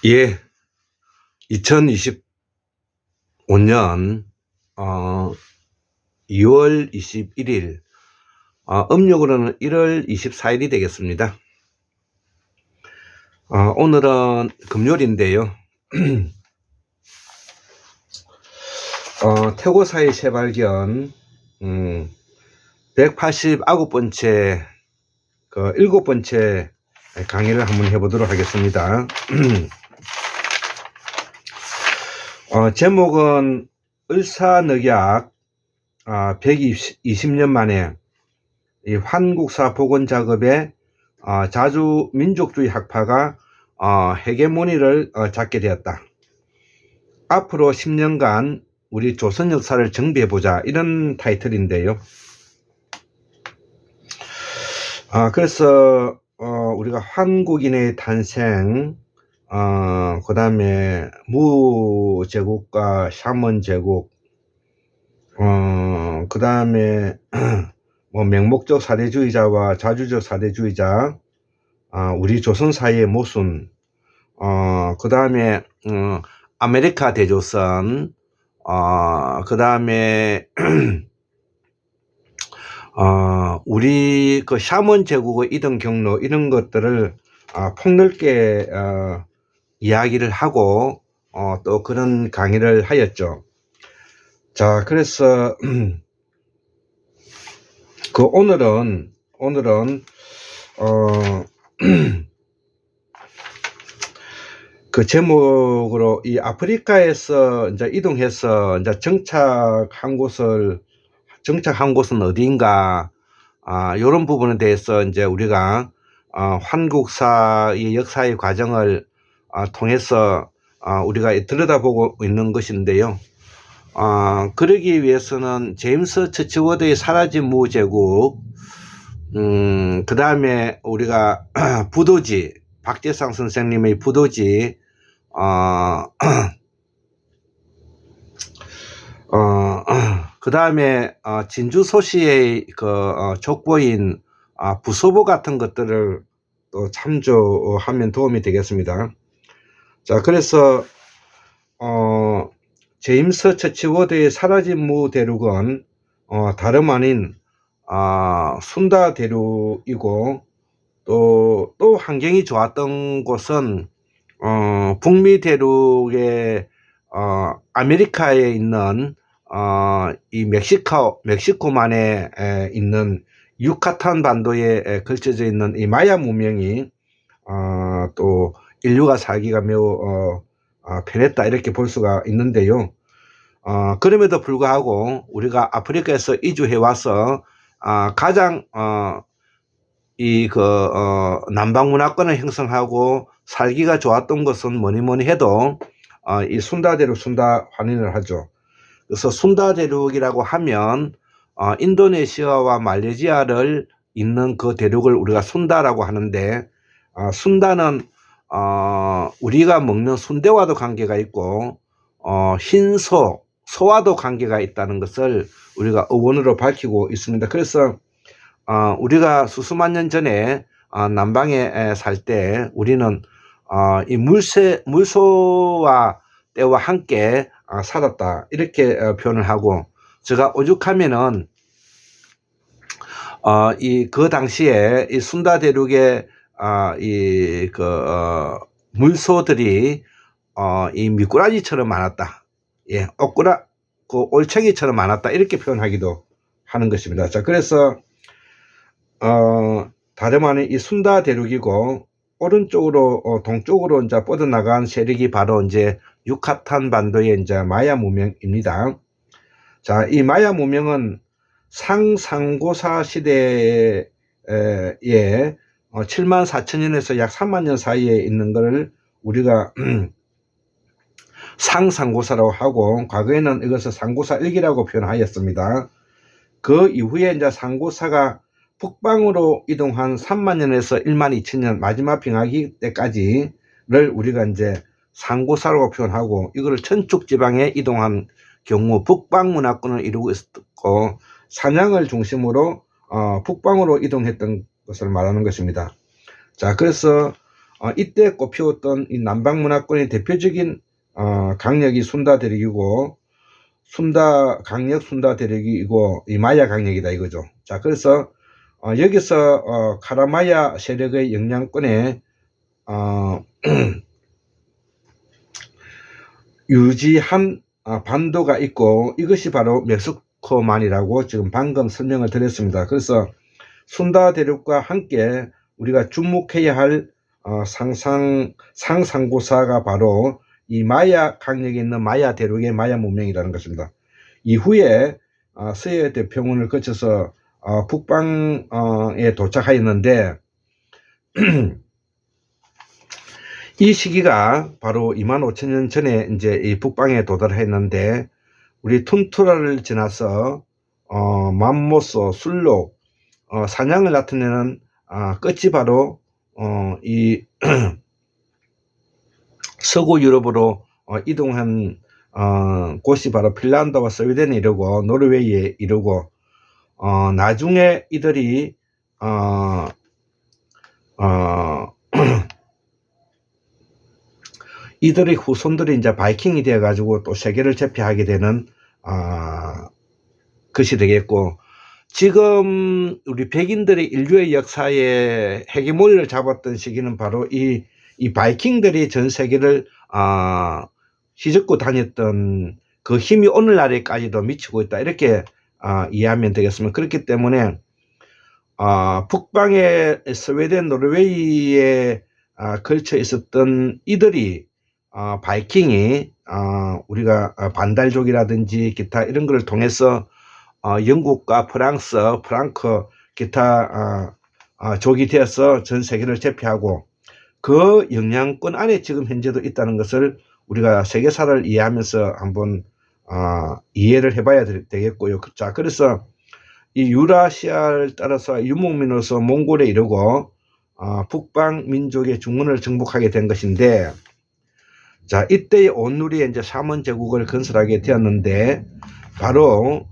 예, 2025년 2월 21일, 음력으로는 1월 24일이 되겠습니다. 오늘은 금요일인데요. 태고사의 재발견 189번째 7번째 강의를 한번 해보도록 하겠습니다. 제목은 을사늑약 120년 만에 이 환국사 복원 작업에 자주 민족주의 학파가 헤게모니를 잡게 되었다. 앞으로 10년간 우리 조선 역사를 정비해보자, 이런 타이틀인데요. 그래서 우리가 한국인의 탄생, 그 다음에 무제국과 샤먼 제국, 그 다음에 뭐 맹목적 사대주의자와 자주적 사대주의자, 우리 조선 사회의 모순, 그 다음에 아메리카 대조선, 그 다음에 우리 그 샤먼 제국의 이동 경로, 이런 것들을 폭넓게 이야기를 하고 또 그런 강의를 하였죠. 자, 그래서 오늘은 그 제목으로 이 아프리카에서 이제 이동해서 이제 정착한 곳은 어디인가, 이런 부분에 대해서 이제 우리가 한국사의 역사의 과정을 통해서 우리가 들여다보고 있는 것인데요. 그러기 위해서는 제임스 처치워드의 사라진 무제국, 그 다음에 우리가 부도지, 박재상 선생님의 부도지, 그 다음에 진주소시의 족보인 부소보 같은 것들을 또 참조하면 도움이 되겠습니다. 자, 그래서 제임스 처치워드의 사라진 무 대륙은 다름 아닌 순다 대륙이고, 또 환경이 좋았던 곳은 북미 대륙의 아메리카에 있는 이 멕시코만에 있는 유카탄 반도에 걸쳐져 있는 이 마야 문명이 또 인류가 살기가 매우 편했다, 이렇게 볼 수가 있는데요. 그럼에도 불구하고 우리가 아프리카에서 이주해 와서 가장 남방 문화권을 형성하고 살기가 좋았던 것은 뭐니 해도 이 순다 대륙, 순다 환인을 하죠. 그래서 순다 대륙이라고 하면 인도네시아와 말레이시아를 잇는 그 대륙을 우리가 순다라고 하는데, 순다는 우리가 먹는 순대와도 관계가 있고 흰소, 소와도 관계가 있다는 것을 우리가 어원으로 밝히고 있습니다. 그래서 우리가 수수만 년 전에 남방에 살 때 우리는 이 물소와 때와 함께 살았다, 이렇게 표현을 하고, 제가 오죽하면은 그 당시에 이 순다 대륙의 물소들이 이 미꾸라지처럼 많았다, 예, 올챙이처럼 많았다, 이렇게 표현하기도 하는 것입니다. 자, 그래서 다름 아닌 이 순다 대륙이고, 오른쪽으로 동쪽으로 이제 뻗어나간 세력이 바로 이제 유카탄 반도의 이제 마야 문명입니다. 자, 이 마야 문명은 상상고사 시대에 7만 4천 년에서 약 3만 년 사이에 있는 것을 우리가 상상고사라고 하고, 과거에는 이것을 상고사 일기라고 표현하였습니다. 그 이후에 이제 상고사가 북방으로 이동한 3만 년에서 1만 2천 년, 마지막 빙하기 때까지를 우리가 이제 상고사라고 표현하고, 이거를 천축 지방에 이동한 경우 북방 문화권을 이루고 있었고, 사냥을 중심으로 북방으로 이동했던 것을 말하는 것입니다. 자, 그래서 이때 꽃피웠던 이 남방문화권의 대표적인 강력이 순다 대륙이고, 강력 순다 대륙이고 이 마야 강력이다 이거죠. 자, 그래서 여기서 카라마야 세력의 영향권에 유지한 반도가 있고, 이것이 바로 멕시코만이라고 지금 방금 설명을 드렸습니다. 그래서 순다 대륙과 함께 우리가 주목해야 할 상상고사가 바로 이 마야 강력에 있는 마야 대륙의 마야 문명이라는 것입니다. 이후에 서해 대평원을 거쳐서 북방에 도착하였는데 이 시기가 바로 25,000년 전에 이제 이 북방에 도달했는데, 우리 툰투라를 지나서 맘모스, 술록, 사냥을 나타내는 끝이 바로 이 서구 유럽으로 이동한 곳이 바로 핀란드와 스웨덴에 이르고 노르웨이에 이르고, 나중에 이들이 이들의 후손들이 이제 바이킹이 되어 가지고 또 세계를 제패하게 되는 것이 되겠고, 지금 우리 백인들의 인류의 역사에 헤게모니를 잡았던 시기는 바로 이 바이킹들이 전 세계를 휘젓고 다녔던 그 힘이 오늘날에까지도 미치고 있다, 이렇게 이해하면 되겠습니다. 그렇기 때문에 북방의 스웨덴, 노르웨이에 걸쳐 있었던 이들이 바이킹이 우리가 반달족이라든지 기타 이런 것을 통해서 영국과 프랑스, 프랑크, 기타 족이 되어서 전 세계를 제패하고, 그 영향권 안에 지금 현재도 있다는 것을 우리가 세계사를 이해하면서 한번 이해를 해봐야 되겠고요. 자, 그래서 이 유라시아를 따라서 유목민으로서 몽골에 이르고 북방 민족의 중원을 정복하게 된 것인데, 자, 이때의 온누리에 이제 샤먼 제국을 건설하게 되었는데, 바로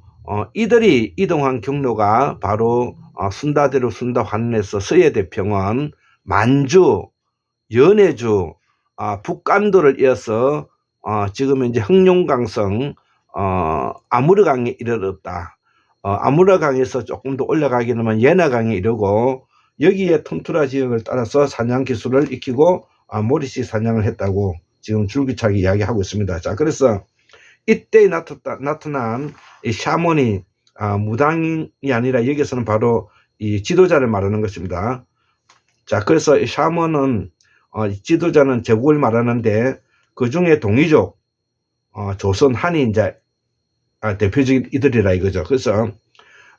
이들이 이동한 경로가 바로 순다대로 순다 환원에서 서해 대평원, 만주, 연해주, 북간도를 이어서 지금 이제 흑룡강성 아무르강에 이르렀다. 아무르강에서 조금 더 올라가게 되면 예나강에 이르고, 여기에 툰투라 지역을 따라서 사냥 기술을 익히고 모리시 사냥을 했다고 지금 줄기차게 이야기하고 있습니다. 자, 그래서 이때 나타난 이 샤먼이 무당이 아니라 여기서는 바로 이 지도자를 말하는 것입니다. 자, 그래서 이 샤먼은 지도자는 제국을 말하는데, 그 중에 동이족, 조선, 한이 이제 대표적인 이들이라 이거죠. 그래서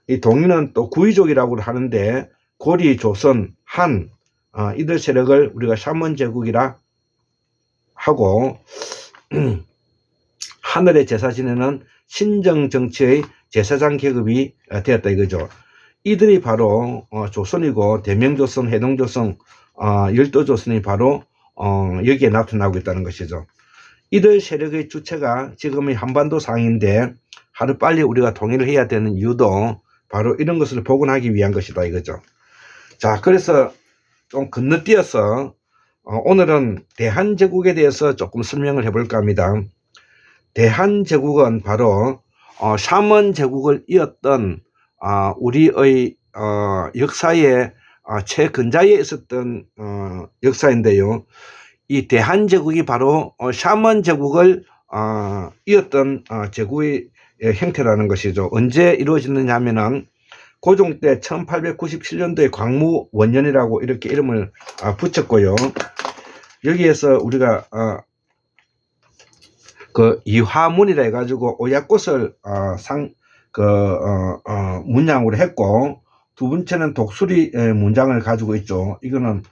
이 동이는 또 구이족이라고 하는데, 고리, 조선, 한 이들 세력을 우리가 샤먼 제국이라 하고, 하늘의 제사 지내는 신정 정치의 제사장 계급이 되었다 이거죠. 이들이 바로 조선이고, 대명조선, 해동조선, 열도조선이 바로 여기에 나타나고 있다는 것이죠. 이들 세력의 주체가 지금의 한반도 상인데, 하루빨리 우리가 통일을 해야 되는 이유도 바로 이런 것을 복원하기 위한 것이다 이거죠. 자, 그래서 좀 건너뛰어서 오늘은 대한제국에 대해서 조금 설명을 해볼까 합니다. 대한제국은 바로 샤먼 제국을 이었던 우리의 역사의 최근자에 있었던 역사인데요. 이 대한제국이 바로 샤먼 제국을 이었던 제국의 형태라는 것이죠. 언제 이루어졌느냐 하면은 고종 때 1897년도에 광무원년이라고 이렇게 이름을 붙였고요. 여기에서 우리가 그 이화문이라 해가지고 오약꽃을 문양으로 했고, 두 번째는 독수리 문장을 가지고 있죠. 이거는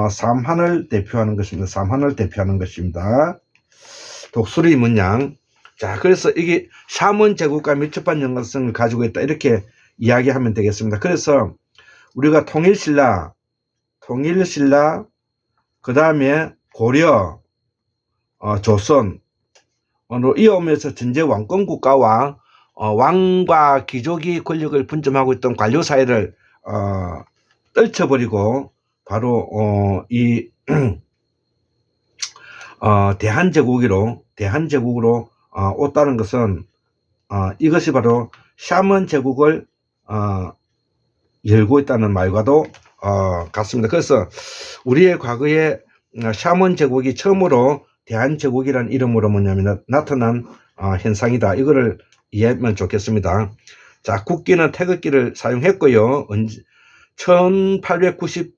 삼한을 대표하는 것입니다. 삼한을 대표하는 것입니다. 독수리 문양. 자, 그래서 이게 샤먼 제국과 밀접한 연관성을 가지고 있다, 이렇게 이야기하면 되겠습니다. 그래서 우리가 통일신라, 그 다음에 고려, 조선, 이어오면서 전제 왕권 국가와 왕과 귀족이 권력을 분점하고 있던 관료 사회를 떨쳐버리고, 바로 이 대한제국으로 왔다는 것은 이것이 바로 샤먼 제국을 열고 있다는 말과도 같습니다. 그래서 우리의 과거에 샤먼 제국이 처음으로 대한제국이라는 이름으로 나타난 현상이다. 이거를 이해하면 좋겠습니다. 자, 국기는 태극기를 사용했고요. 1897년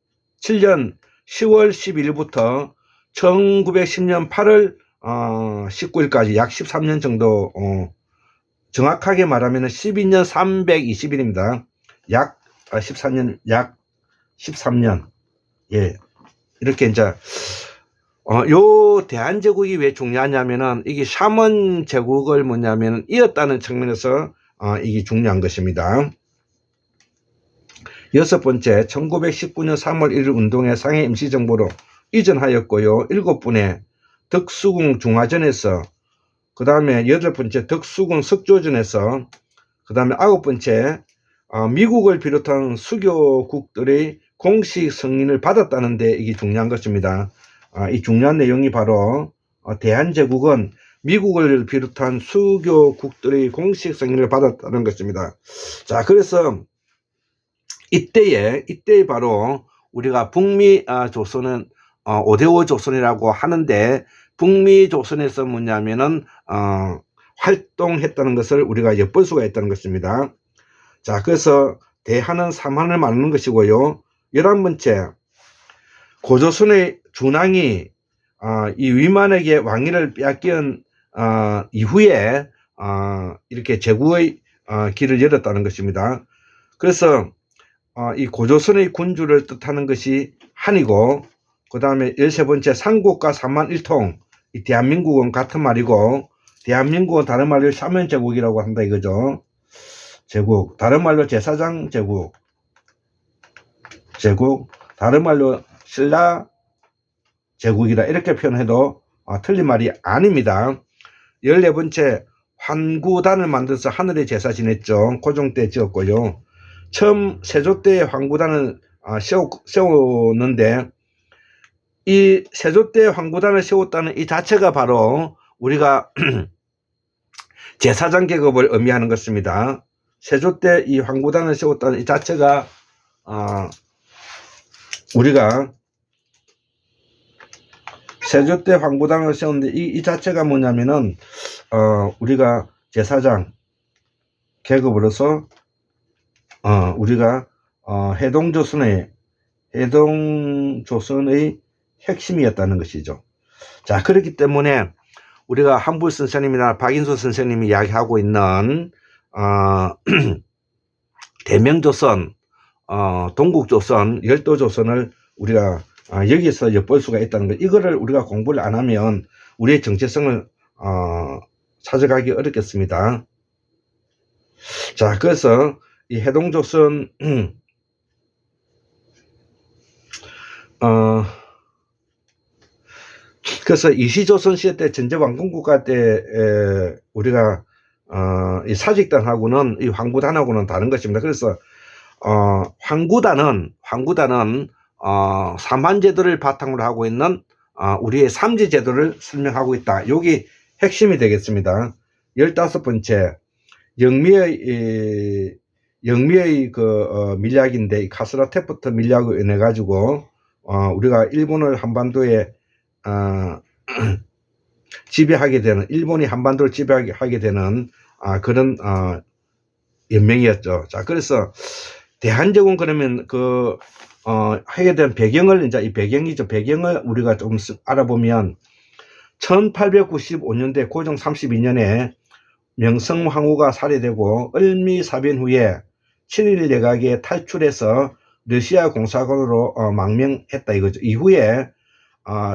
10월 12일부터 1910년 8월 19일까지 약 13년 정도, 정확하게 말하면 12년 320일입니다. 약 13년, 약 13년. 예. 이렇게 이제, 요 대한제국이 왜 중요하냐면은 이게 샤먼 제국을 이었다는 측면에서 이게 중요한 것입니다. 여섯 번째, 1919년 3월 1일 운동회 상해 임시정부로 이전하였고요. 7분의 덕수궁 중화전에서, 그 다음에 8번째 덕수궁 석조전에서, 그 다음에 9번째 미국을 비롯한 수교국들의 공식 승인을 받았다는데 이게 중요한 것입니다. 이 중요한 내용이 바로 대한제국은 미국을 비롯한 수교국들의 공식 승인을 받았다는 것입니다. 자, 그래서 이때에 바로 우리가 북미 조선은 5대5 조선이라고 하는데, 북미 조선에서 활동했다는 것을 우리가 엿볼 수가 있다는 것입니다. 자, 그래서 대한은 삼한을 말하는 것이고요. 11번째, 고조선의 준왕이 이 위만에게 왕위를 빼앗긴 이후에 이렇게 제국의 길을 열었다는 것입니다. 그래서 이 고조선의 군주를 뜻하는 것이 한이고, 그 다음에 13번째, 삼국과 삼만일통. 이 대한민국은 같은 말이고, 대한민국은 다른 말로 샤먼 제국이라고 한다 이거죠. 제국, 다른 말로 제사장 제국, 다른 말로 신라 제국이다 이렇게 표현해도 틀린 말이 아닙니다. 14번째, 환구단을 만들어서 하늘에 제사 지냈죠. 고종 때 지었고요. 처음 세조 때 환구단을 세웠는데, 이 세조 때 환구단을 세웠다는 이 자체가 바로 우리가 제사장 계급을 의미하는 것입니다. 세조 때 이 환구단을 세웠다는 이 자체가 우리가 세조 때 환구단을 세웠는데 이 자체가 뭐냐면은 우리가 제사장 계급으로서 우리가 해동조선의 핵심이었다는 것이죠. 자, 그렇기 때문에 우리가 한불 선생님이나 박인수 선생님이 이야기하고 있는 대명조선, 동국조선, 열도조선을 우리가 여기서 엿볼 수가 있다는 것. 이거를 우리가 공부를 안 하면 우리의 정체성을 찾아가기 어렵겠습니다. 자, 그래서 이 해동조선 그래서 이시조선 시대 때 전제왕건국가 때 우리가 이 사직단하고는 이 황구단하고는 다른 것입니다. 그래서 황구단은 삼한제도를 바탕으로 하고 있는 우리의 삼지제도를 설명하고 있다. 여기 핵심이 되겠습니다. 15번째, 영미의 그 밀약인데, 카스라테프트 밀약을 인해 가지고 우리가 일본을 한반도에 지배하게 되는, 일본이 한반도를 지배하게 되는 그런 연맹이었죠. 자, 그래서 대한제국은 그러면 하게 된 배경을, 이제 이 배경이죠. 배경을 우리가 좀 알아보면 1895년대 고종 32년에 명성황후가 살해되고 을미사변 후에 친일 내각에 탈출해서 러시아 공사관으로 망명했다 이거죠. 이후에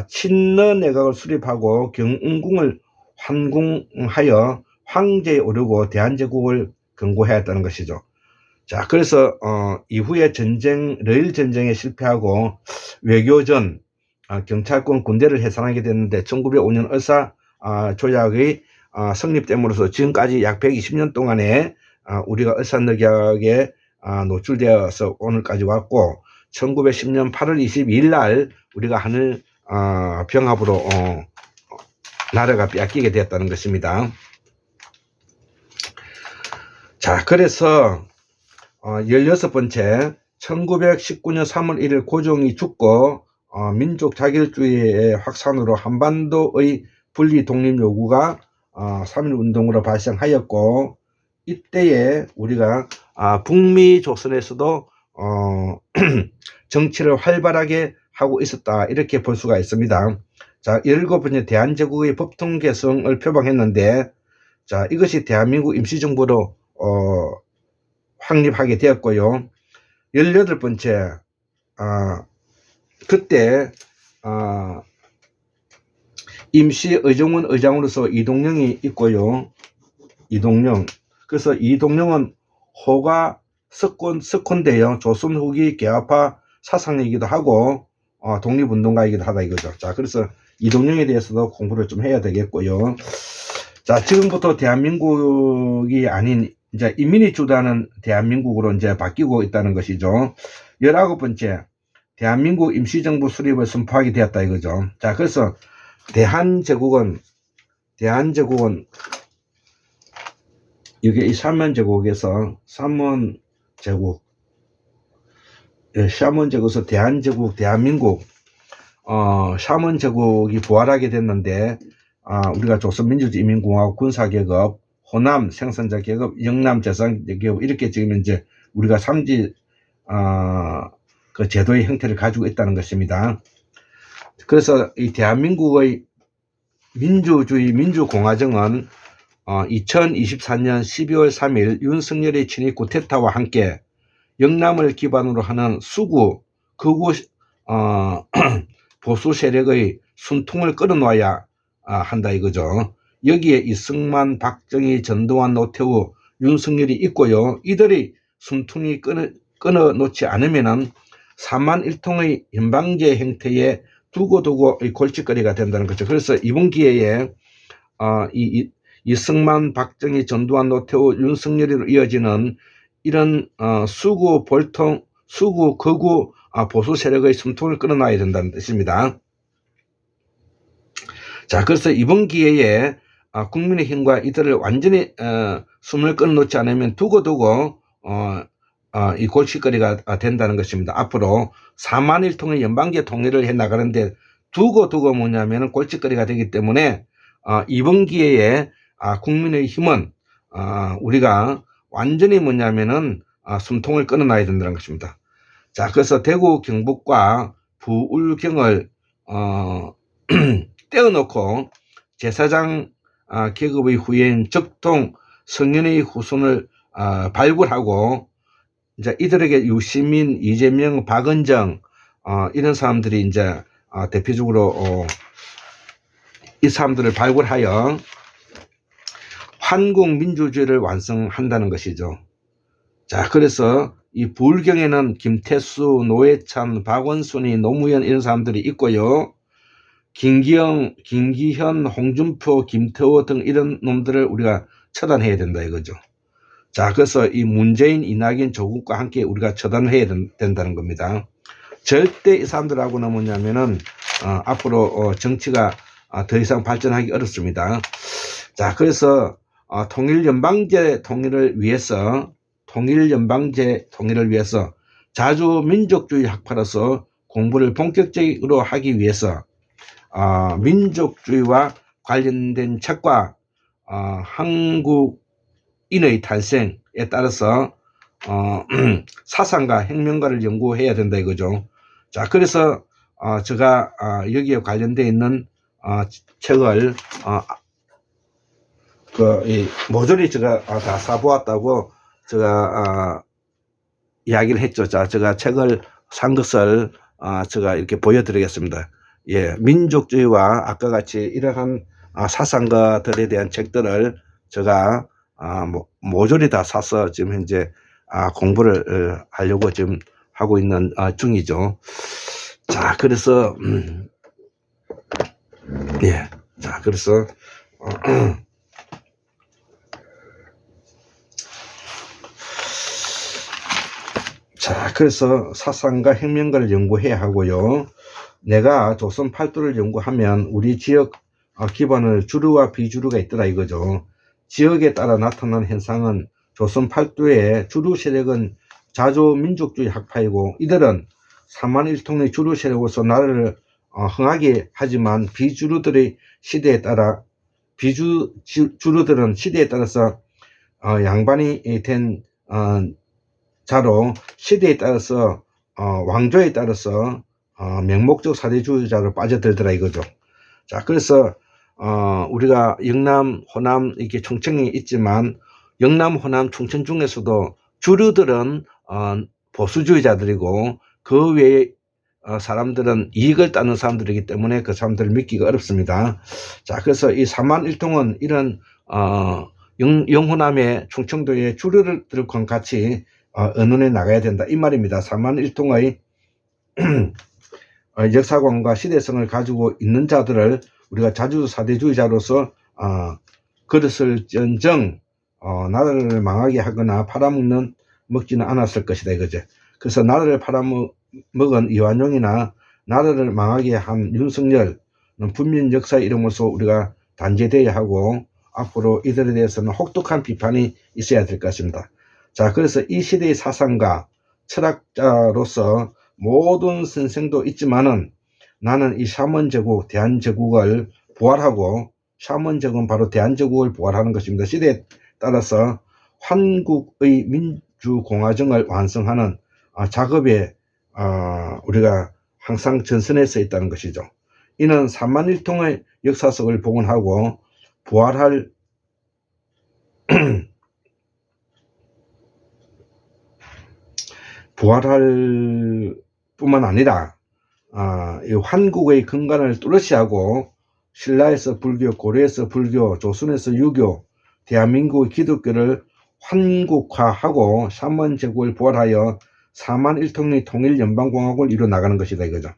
친러 내각을 수립하고 경운궁을 환궁하여 황제에 오르고 대한제국을 건고하였다는 것이죠. 자, 그래서 이후에 러일 전쟁에 실패하고 외교전, 경찰권 군대를 해산하게 됐는데 1905년 을사 조약의 성립됨으로써 지금까지 약 120년 동안에 우리가 을사늑약에 노출되어서 오늘까지 왔고, 1910년 8월 22일 날 우리가 하늘 병합으로 나라가 빼앗기게 되었다는 것입니다. 자, 그래서 16번째 1919년 3월 1일 고종이 죽고 민족 자결주의의 확산으로 한반도의 분리 독립 요구가 3.1 운동으로 발생하였고, 이때에 우리가 북미 조선에서도 정치를 활발하게 하고 있었다, 이렇게 볼 수가 있습니다. 자, 17번째 대한제국의 법통 개성을 표방했는데, 자, 이것이 대한민국 임시정부로 확립하게 되었고요. 18번째 그때 임시 의정원 의장으로서 이동영이 있고요. 이동영. 그래서 이동영은 호가 석훈대요. 조선 후기 개화파 사상이기도 하고 독립운동가이기도 하다 이거죠. 자, 그래서 이동영에 대해서도 공부를 좀 해야 되겠고요. 자, 지금부터 대한민국이 아닌 이제 인민이 주도하는 대한민국으로 이제 바뀌고 있다는 것이죠. 19번째 대한민국 임시정부 수립을 선포하게 되었다 이거죠. 자, 그래서 대한제국은 이게 이 삼원제국에서 샤먼제국에서 대한제국, 대한민국, 샤먼제국이 부활하게 됐는데, 우리가 조선민주주의인민공화국 군사계급, 호남 생산자계급, 영남 재산계급, 이렇게 지금 이제 우리가 삼지 그 제도의 형태를 가지고 있다는 것입니다. 그래서 이 대한민국의 민주주의 민주공화정은 2024년 12월 3일 윤석열의 친일 쿠데타와 함께 영남을 기반으로 하는 수구, 극우 보수 세력의 순통을 끌어놓아야 한다 이거죠. 여기에 이승만, 박정희, 전두환, 노태우, 윤석열이 있고요. 이들이 순통이 끊어놓지 않으면은 4만 1통의 연방제 형태의 두고두고 골칫거리가 된다는 거죠. 그래서 이번 기회에 이승만, 박정희, 전두환, 노태우, 윤석열이로 이어지는 이런 수구, 볼통, 수구, 극우 보수 세력의 숨통을 끊어놔야 된다는 뜻입니다. 자, 그래서 이번 기회에 국민의힘과 이들을 완전히 숨을 끊어놓지 않으면 두고두고 이 골칫거리가 된다는 것입니다. 앞으로 4만 1통의 연방제 통일을 해 나가는데 두고두고 뭐냐면 골칫거리가 되기 때문에 이번 기회에 국민의힘은 우리가 완전히 뭐냐면은 숨통을 끊어놔야 된다는 것입니다. 자, 그래서 대구 경북과 부울경을 떼어놓고 제사장 계급의 후예인 적통 성현의 후손을 발굴하고 이제 이들에게 유시민, 이재명, 박은정 이런 사람들이 이제 대표적으로 이 사람들을 발굴하여 한국 민주주의를 완성한다는 것이죠. 자, 그래서 이 부울경에는 김태수, 노회찬, 박원순이, 노무현 이런 사람들이 있고요. 김기현, 홍준표, 김태호 등 이런 놈들을 우리가 처단해야 된다 이거죠. 자, 그래서 이 문재인, 이낙연, 조국과 함께 우리가 처단을 해야 된다는 겁니다. 절대 이 사람들하고는 뭐냐면은 앞으로 정치가 더 이상 발전하기 어렵습니다. 자, 그래서 통일연방제 통일을 위해서 자주민족주의 학파로서 공부를 본격적으로 하기 위해서 민족주의와 관련된 책과 한국인의 탄생에 따라서 사상가, 혁명가를 연구해야 된다 이거죠. 자, 그래서 제가 여기에 관련되어 있는 책을 모조리 제가 다 사보았다고 제가 이야기를 했죠. 자, 제가 책을 산 것을 제가 이렇게 보여드리겠습니다. 예, 민족주의와 아까 같이 이러한 사상가들에 대한 책들을 제가 모조리 다 사서 지금 현재 공부를 하려고 지금 하고 있는 중이죠. 자, 그래서 예, 자, 그래서 자, 그래서 사상가, 혁명가를 연구해야 하고요. 내가 조선 팔도를 연구하면 우리 지역 기반을 주류와 비주류가 있더라 이거죠. 지역에 따라 나타난 현상은 조선 팔도의 주류 세력은 자조 민족주의 학파이고 이들은 삼만일통의 주류 세력으로서 나라를 흥하게 하지만 비주류들의 시대에 따라 주류들은 시대에 따라서 양반이 된 자로 시대에 따라서 왕조에 따라서 맹목적 사대주의자로 빠져들더라 이거죠. 자, 그래서 우리가 영남, 호남 이렇게 총청이 있지만 영남, 호남, 충청 중에서도 주류들은 보수주의자들이고 그 외에 사람들은 이익을 따는 사람들이기 때문에 그 사람들을 믿기가 어렵습니다. 자, 그래서 이 삼만일통은 이런 영호남의 충청도의 주류들과 같이 의논해 나가야 된다 이 말입니다. 삼만일통의 역사관과 시대성을 가지고 있는 자들을 우리가 자주 사대주의자로서 그릇을 전정 나라를 망하게 하거나 팔아먹지는 않았을 것이다 이거죠. 그래서 나라를 팔아먹은 이완용이나 나라를 망하게 한 윤석열은 분민 역사의 이름으로서 우리가 단죄되어야 하고 앞으로 이들에 대해서는 혹독한 비판이 있어야 될 것입니다. 자, 그래서 이 시대의 사상가 철학자로서 모든 선생도 있지만은 나는 이 샤먼제국 대한제국을 부활하고 샤먼제국은 바로 대한제국을 부활하는 것입니다. 시대에 따라서 한국의 민주공화정을 완성하는 작업에 우리가 항상 전선에 서 있다는 것이죠. 이는 삼만일통의 역사석을 복원하고 부활할 뿐만 아니라 이 한국의 근간을 뚜렷이 하고 신라에서 불교, 고려에서 불교, 조선에서 유교, 대한민국의 기독교를 한국화하고 샤먼제국을 부활하여 삼만일통의 통일연방공화국을 이루어 나가는 것이다 이거죠.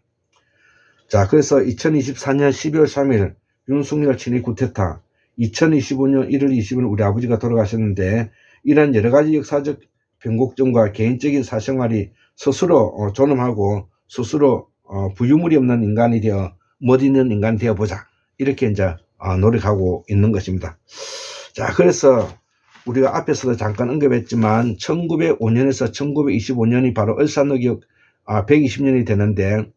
자, 그래서 2024년 12월 3일 윤석열 친위 쿠데타, 2025년 1월 20일 우리 아버지가 돌아가셨는데 이런 여러가지 역사적 변곡점과 개인적인 사생활이 스스로 존엄하고 스스로 부유물이 없는 인간이 되어 멋있는 인간이 되어 보자 이렇게 이제 노력하고 있는 것입니다. 자, 그래서 우리가 앞에서도 잠깐 언급했지만 1905년에서 1925년이 바로 을사늑역 120년이 되는데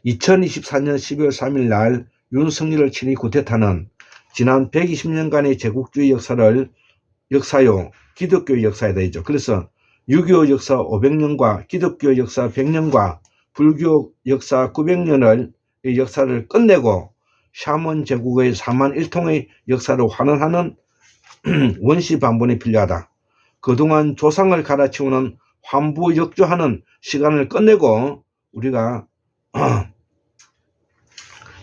2024년 12월 3일 날 윤석열을 친위 쿠데타는 지난 120년간의 제국주의 역사요 기독교 역사에 대해죠. 그래서 유교 역사 500년과 기독교 역사 100년과 불교 역사 900년을 역사를 끝내고 샤먼 제국의 삼만일통의 역사를 환원하는 원시 반본이 필요하다. 그동안 조상을 갈아치우는 환부역조하는 시간을 끝내고 우리가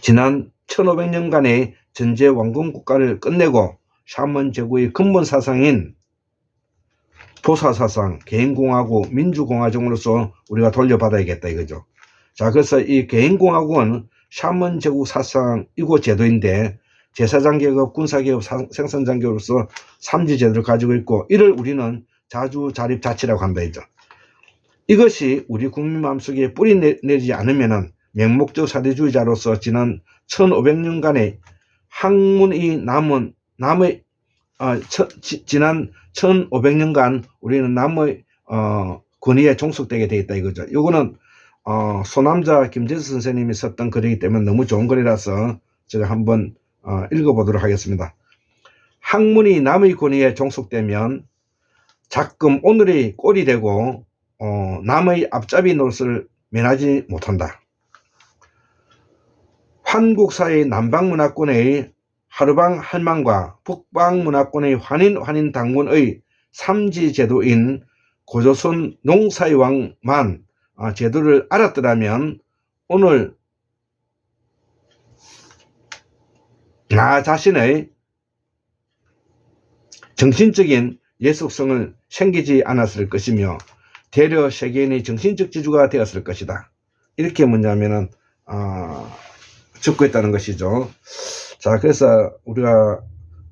지난 1500년간의 전제 왕건 국가를 끝내고 샤먼 제국의 근본 사상인 도사사상, 개인공화국, 민주공화정으로서 우리가 돌려받아야겠다 이거죠. 자, 그래서 이 개인공화국은 샤먼 제국 사상이고 제도인데 제사장계급, 군사계급, 생산장계급으로서 삼지제도를 가지고 있고 이를 우리는 자주자립자치라고 한다 이죠. 이것이 우리 국민 마음속에 뿌리 내리지 않으면은 맹목적 사대주의자로서 지난 1500년간의 학문이 지난 1500년간 우리는 남의 권위에 종속되게 되어 있다 이거죠. 요거는 소남자 김재수 선생님이 썼던 글이기 때문에 너무 좋은 글이라서 제가 한번 읽어보도록 하겠습니다. 학문이 남의 권위에 종속되면 작금 오늘의 꼴이 되고 남의 앞잡이 노릇을 면하지 못한다. 한국사의 남방문화권의 하루방 할망과 북방문화권의 환인 당군의 삼지제도인 고조선 농사의 왕만 제도를 알았더라면 오늘 나 자신의 정신적인 예속성을 생기지 않았을 것이며 대려 세계인의 정신적 지주가 되었을 것이다. 이렇게 뭐냐면은 적고 있다는 것이죠. 자, 그래서 우리가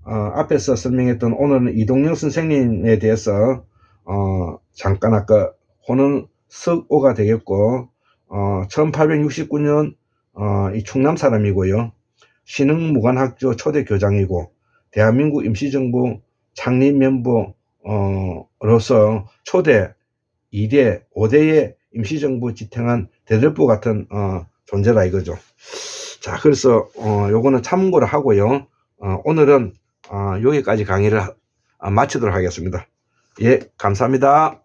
앞에서 설명했던 오늘은 이동영 선생님에 대해서 잠깐 아까 호는 석오가 되겠고 1869년 이 충남 사람이고요. 신흥무관학교 초대 교장이고 대한민국 임시정부 창립 멤버로서 초대 2대, 5대의 임시정부 지탱한 대들보 같은 존재라 이거죠. 자, 그래서 요거는 참고를 하고요. 오늘은 여기까지 강의를 마치도록 하겠습니다. 예, 감사합니다.